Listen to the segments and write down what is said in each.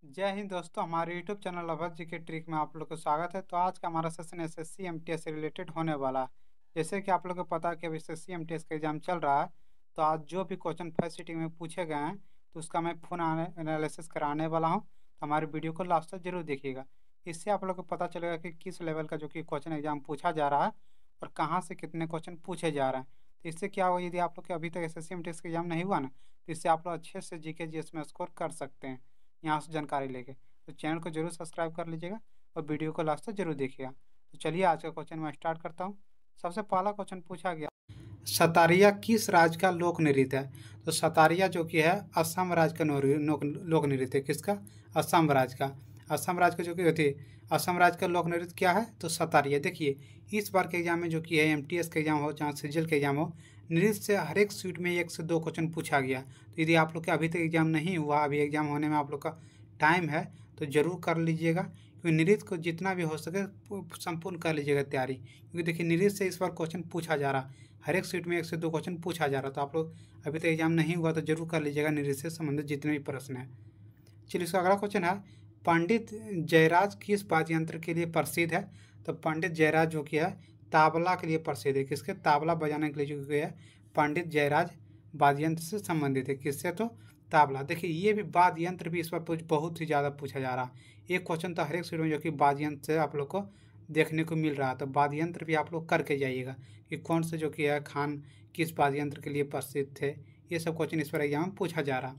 जय हिंद दोस्तों, हमारे यूट्यूब चैनल अभय जी के ट्रिक में आप लोग को स्वागत है। तो आज का हमारा सेशन एसएससी एमटीएस से रिलेटेड होने वाला है। जैसे कि आप लोग को पता है कि अभी एसएससी एमटीएस का एग्जाम चल रहा है। तो आज जो भी क्वेश्चन फर्स्ट सीटिंग में पूछे गए हैं तो उसका मैं फुल एनालिसिस कराने वाला हूँ। तो हमारे वीडियो को लास्ट तक जरूर देखिएगा। इससे आप लोग को पता चलेगा कि किस लेवल का जो कि क्वेश्चन एग्जाम पूछा जा रहा है और कहाँ से कितने क्वेश्चन पूछे जा रहे हैं। तो इससे क्या होगा, यदि आप लोग के अभी तक एसएससी एमटीएस का एग्जाम नहीं हुआ ना, तो इससे आप लोग अच्छे से जीके जीएस में स्कोर कर सकते हैं यहाँ से जानकारी लेके। तो चैनल को जरूर सब्सक्राइब कर लीजिएगा और वीडियो को लास्ट तक जरूर देखिएगा। तो चलिए आज का क्वेश्चन मैं स्टार्ट करता हूँ। सबसे पहला क्वेश्चन पूछा गया, सतारिया किस राज्य का लोक नृत्य है। तो सतारिया जो कि है असम राज्य का लोक नृत्य है। किसका? असम राज्य का। असम राज्य का जो कि होती है, असम राज्य का लोक नृत्य क्या है? तो सतारिया। देखिए इस बार के एग्जाम में जो कि है एमटीएस का एग्जाम हो चाहे सीजीएल का एग्जाम हो, नृत्य से हर एक सीट में 1 से 2 क्वेश्चन पूछा गया। तो यदि आप लोग का अभी तक एग्जाम नहीं हुआ, अभी एग्जाम होने में आप लोग का टाइम है, तो ज़रूर कर लीजिएगा। क्योंकि नृत्य को जितना भी हो सके संपूर्ण कर लीजिएगा तैयारी। क्योंकि देखिए नृत्य से इस बार क्वेश्चन पूछा जा रहा, हर एक सीट में 1 से 2 क्वेश्चन पूछा जा रहा। तो आप लोग अभी तक एग्जाम नहीं हुआ तो जरूर कर लीजिएगा नृत्य से संबंधित जितने भी प्रश्न हैं। चलिए इसका अगला क्वेश्चन है, पंडित जयराज किस वाद्य यंत्र के लिए प्रसिद्ध है। तो पंडित जयराज जो कि है ताबला के लिए प्रसिद्ध है। किसके? ताबला बजाने के लिए जो कि है पंडित जयराज वाद्य यंत्र से संबंधित है। किससे? तो ताबला। देखिए ये भी वाद्य यंत्र भी इस पर बहुत ही ज़्यादा पूछा जा रहा। एक क्वेश्चन तो हर एक सीट में जो कि वाद्य यंत्र से आप लोग को देखने को मिल रहा है। तो वाद्य यंत्र भी आप लोग करके जाइएगा कि कौन से जो कि है खान किस वाद्य यंत्र के लिए प्रसिद्ध थे। ये सब क्वेश्चन इस पर एग्जाम में पूछा जा रहा।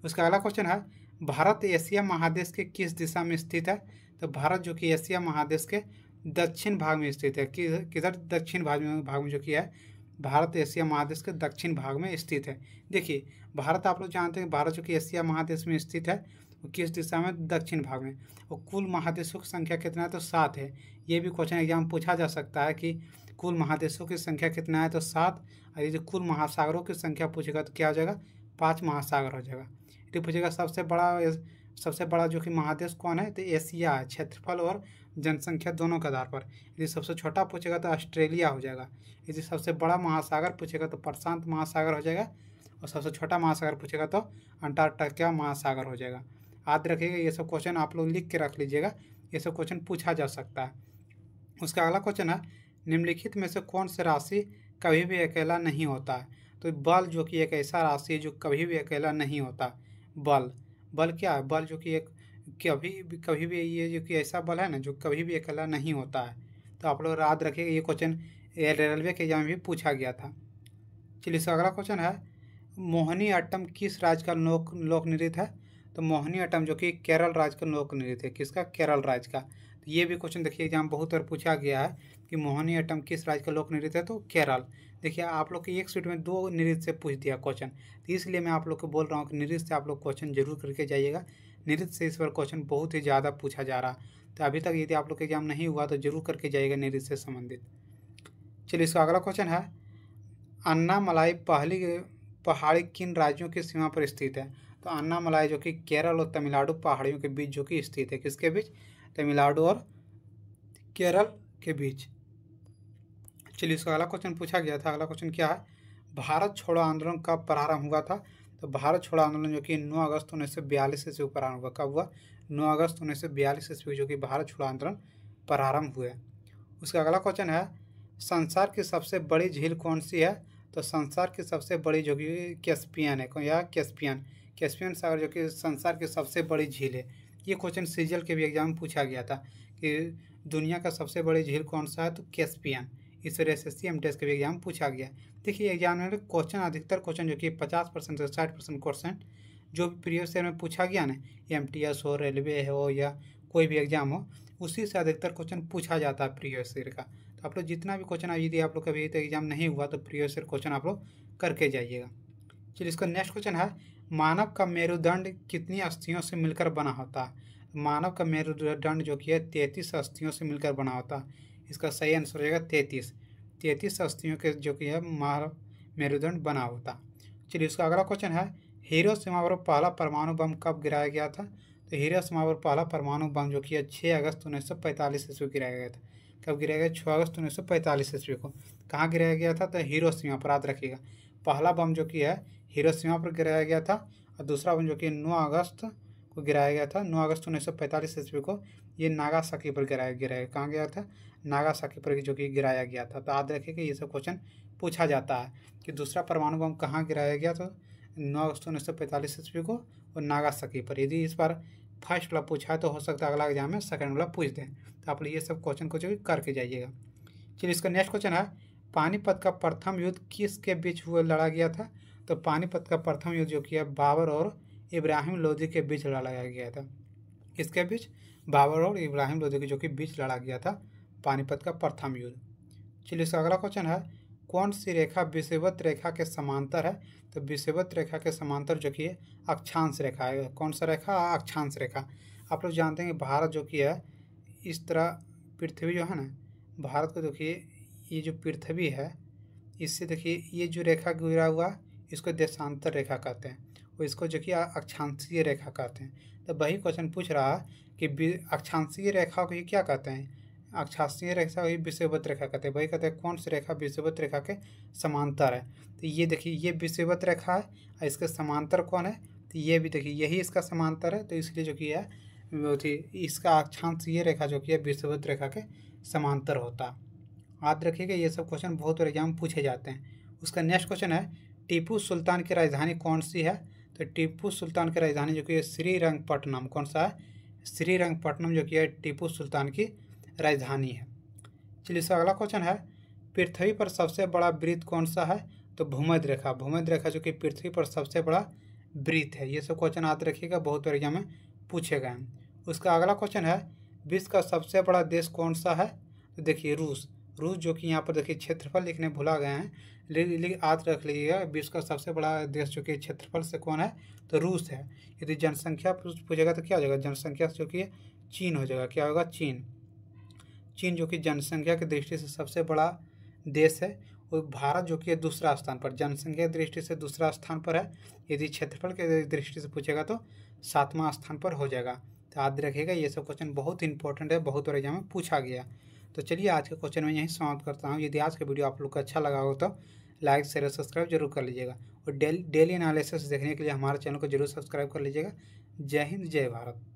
उसका अगला क्वेश्चन है, भारत एशिया महादेश के किस दिशा में स्थित है। तो भारत जो कि एशिया महादेश के दक्षिण भाग में स्थित है। किधर? दक्षिण भाग में जो कि है भारत एशिया महादेश के दक्षिण भाग में स्थित है। देखिए भारत आप लोग जानते हैं, भारत जो कि एशिया महादेश में स्थित है वो किस दिशा में? दक्षिण भाग में। और कुल महादेशों की संख्या कितना है? तो 7 है। ये भी क्वेश्चन एग्जाम पूछा जा सकता है कि कुल महादेशों की संख्या कितना है? तो 7। और यदि कुल महासागरों की संख्या पूछेगा तो क्या हो जाएगा? 5 महासागर हो जाएगा। यदि पूछेगा सबसे बड़ा जो कि महादेश कौन है? तो एशिया है, क्षेत्रफल और जनसंख्या दोनों के आधार पर। यदि सबसे छोटा पूछेगा तो ऑस्ट्रेलिया हो जाएगा। यदि सबसे बड़ा महासागर पूछेगा तो प्रशांत महासागर हो जाएगा। और सबसे छोटा महासागर पूछेगा तो अंटार्कटिका महासागर हो जाएगा। याद रखिएगा, ये सब क्वेश्चन आप लोग लिख के रख लीजिएगा, ये सब क्वेश्चन पूछा जा सकता है। उसका अगला क्वेश्चन है, निम्नलिखित में से कौन सी राशि कभी भी अकेला नहीं होता है। तो बल जो कि एक ऐसा राशि है जो कभी भी अकेला नहीं होता। बल बल क्या है? बल जो कि एक कभी भी ये जो कि ऐसा बल है ना जो कभी भी अकेला नहीं होता है। तो आप लोग याद रखिएगा, ये क्वेश्चन रेलवे के एग्जाम में भी पूछा गया था। चलिए इसका अगला क्वेश्चन है, मोहिनी अट्टम किस राज्य का लोक नृत्य है। तो मोहिनी अट्टम जो कि केरल राज्य का लोक नृत्य है। किसका? केरल राज्य का। तो ये भी क्वेश्चन देखिए एग्जाम बहुत बार पूछा गया है कि मोहिनी अट्टम किस राज्य का लोक नृत्य है। तो केरल। देखिए आप लोग की एक सीट में 2 नृत्य से पूछ दिया क्वेश्चन, तो इसलिए मैं आप लोग को बोल रहा हूँ कि नृत्य से आप लोग क्वेश्चन जरूर करके जाइएगा। नृत्य से इस बार क्वेश्चन बहुत ही ज़्यादा पूछा जा रहा। तो अभी तक यदि आप लोग का एग्जाम नहीं हुआ तो जरूर करके जाइएगा नृत्य से संबंधित। चलिए इसका अगला क्वेश्चन है, अन्नामलाई पहाड़ी किन राज्यों की सीमा पर स्थित है। तो अन्नामलाई जो कि केरल और तमिलनाडु पहाड़ियों के बीच जो कि स्थित है। किसके बीच? तमिलनाडु और केरल के बीच। चलिए इसका अगला क्वेश्चन पूछा गया था। अगला क्वेश्चन क्या है, भारत छोड़ो आंदोलन कब प्रारंभ हुआ था। तो भारत छोड़ो आंदोलन जो कि 9 अगस्त 1942 ईस्वी को प्रारंभ हुआ। कब हुआ? 9 अगस्त 1942 ईस्वी जो कि भारत छोड़ो आंदोलन प्रारंभ हुए। उसका अगला क्वेश्चन है, संसार की सबसे बड़ी झील कौन सी है। तो संसार की सबसे बड़ी जो कि कैस्पियन है, या कैस्पियन सागर जो कि संसार की सबसे बड़ी झील है। ये क्वेश्चन सीजीएल के भी एग्जाम में पूछा गया था कि दुनिया का सबसे बड़ी झील कौन सा है। तो कैस्पियन। इस तरह एसएससी एमटीएस के भी एग्जाम पूछा गया। देखिए एग्जाम में क्वेश्चन अधिकतर क्वेश्चन जो कि 50% से 60% क्वेश्चन जो भी प्रीवियस ईयर में पूछा गया ना, एमटीएस हो, रेलवे हो या कोई भी एग्जाम हो, उसी से अधिकतर क्वेश्चन पूछा जाता है प्रीवियस ईयर का। तो आप लोग जितना भी क्वेश्चन यदि आप लोग का अभी तक एग्जाम नहीं हुआ तो प्रीवियस ईयर क्वेश्चन आप लोग करके जाइएगा। चलिए इसका नेक्स्ट क्वेश्चन है, मानव का मेरुदंड कितनी अस्थियों से मिलकर बना होता है। मानव का मेरुदंड जो कि है 33 अस्थियों से मिलकर बना होता है। इसका सही आंसर हो जाएगा 33 अस्थियों के जो कि है मानव मेरुदंड बना होता। चलिए इसका अगला क्वेश्चन है, हिरोशिमा पर पहला परमाणु बम कब गिराया गया था। तो हिरोशिमा पर पहला परमाणु बम जो कि है 6 अगस्त 1945 ईस्वी को गिराया गया था। कब गिराया गया? 6 अगस्त 1945 ईस्वी को। कहाँ गिराया गया था? तो हिरोशिमा पर। याद रखिएगा, पहला बम जो कि है हिरोशिमा पर गिराया गया था और दूसरा बम जो कि 9 अगस्त को गिराया गया था। 9 अगस्त 1945 ईस्वी को ये नागासाकी पर गिराया गिराया कहाँ गया था, नागासाकी पर जो कि गिराया गया था। तो याद रखिए कि ये सब क्वेश्चन पूछा जाता है कि दूसरा परमाणु बम कहाँ गिराया गया, तो 9 अगस्त 1945 ईस्वी को और नागासाकी पर। यदि इस बार फर्स्ट वाला पूछा है तो हो सकता है अगला एग्जाम में सेकंड वाला पूछ दें। तो आप ये सब क्वेश्चन को जो करके जाइएगा। चलिए इसका नेक्स्ट क्वेश्चन है, पानीपत का प्रथम युद्ध किसके बीच हुआ लड़ा गया था। तो पानीपत का प्रथम युद्ध जो कि है बाबर और इब्राहिम लोदी के बीच लड़ाया गया था। किसके बीच, बाबर और इब्राहिम लोदी के जो कि बीच लड़ा गया था पानीपत का प्रथम युद्ध। चलिए इसका अगला क्वेश्चन है, कौन सी रेखा विषुवत रेखा के समांतर है। तो विषुवत रेखा के समांतर जो कि अक्षांश रेखा है। कौन सा रेखा, अक्षांश रेखा। आप लोग जानते हैं कि भारत जो कि है इस तरह, पृथ्वी जो है ना, भारत को देखिए ये जो पृथ्वी है इससे देखिए ये जो रेखा गुजरा हुआ इसको देशांतर रेखा कहते हैं और इसको जो कि अक्षांशीय रेखा कहते हैं। तो वही क्वेश्चन पूछ रहा है कि अक्षांशीय रेखा को ये क्या कहते हैं, अक्षांशीय रेखा वही विषुवत रेखा कहते हैं। वही कहते हैं कौन सी रेखा विषुवत रेखा के समांतर है। तो ये देखिए ये विषुवत रेखा है और इसके समांतर कौन है, तो ये भी देखिए यही इसका समांतर है। तो इसलिए जो कि है वो थी इसका अक्षांशीय रेखा जो कि है विषुवत रेखा के समांतर होता है। याद रखिएगा ये सब क्वेश्चन बहुत बार एग्जाम पूछे जाते हैं। उसका नेक्स्ट क्वेश्चन है, टीपू सुल्तान की राजधानी कौन सी है। तो टीपू सुल्तान की राजधानी जो कि है श्रीरंगपट्टनम। कौन सा है, श्रीरंगपट्टनम जो कि है टीपू सुल्तान की राजधानी है। चलिए इसका अगला क्वेश्चन है, पृथ्वी पर सबसे बड़ा वृत्त कौन सा है। तो भूमध्य रेखा, भूमध्य रेखा जो कि पृथ्वी पर सबसे बड़ा वृत्त है। ये सब क्वेश्चन याद रखिएगा, बहुत बार एग्जाम में पूछे गए हैं। उसका अगला क्वेश्चन है, विश्व का सबसे बड़ा देश कौन सा है। तो देखिए रूस, रूस जो कि यहाँ पर देखिए क्षेत्रफल लिखने भुला गए हैं, लेकिन याद रख लीजिएगा विश्व का सबसे बड़ा देश जो कि क्षेत्रफल से कौन है, तो रूस है। यदि जनसंख्या पूछेगा तो क्या हो जाएगा, जनसंख्या जो कि चीन हो जाएगा। क्या होगा, चीन। चीन जो कि जनसंख्या की दृष्टि से सबसे बड़ा देश है और भारत जो कि है दूसरा स्थान पर, जनसंख्या की दृष्टि से दूसरा स्थान पर है। यदि क्षेत्रफल की दृष्टि से पूछेगा तो 7वां स्थान पर हो जाएगा। तो याद रखिएगा ये सब क्वेश्चन बहुत इंपॉर्टेंट है, बहुत बार एग्जाम में पूछा गया। तो चलिए आज के क्वेश्चन में यहीं समाप्त करता हूँ। यदि आज का वीडियो आप लोग को अच्छा लगा हो तो लाइक शेयर सब्सक्राइब जरूर कर लीजिएगा और डेली एनालिसिस देखने के लिए हमारे चैनल को जरूर सब्सक्राइब कर लीजिएगा। जय हिंद, जय भारत।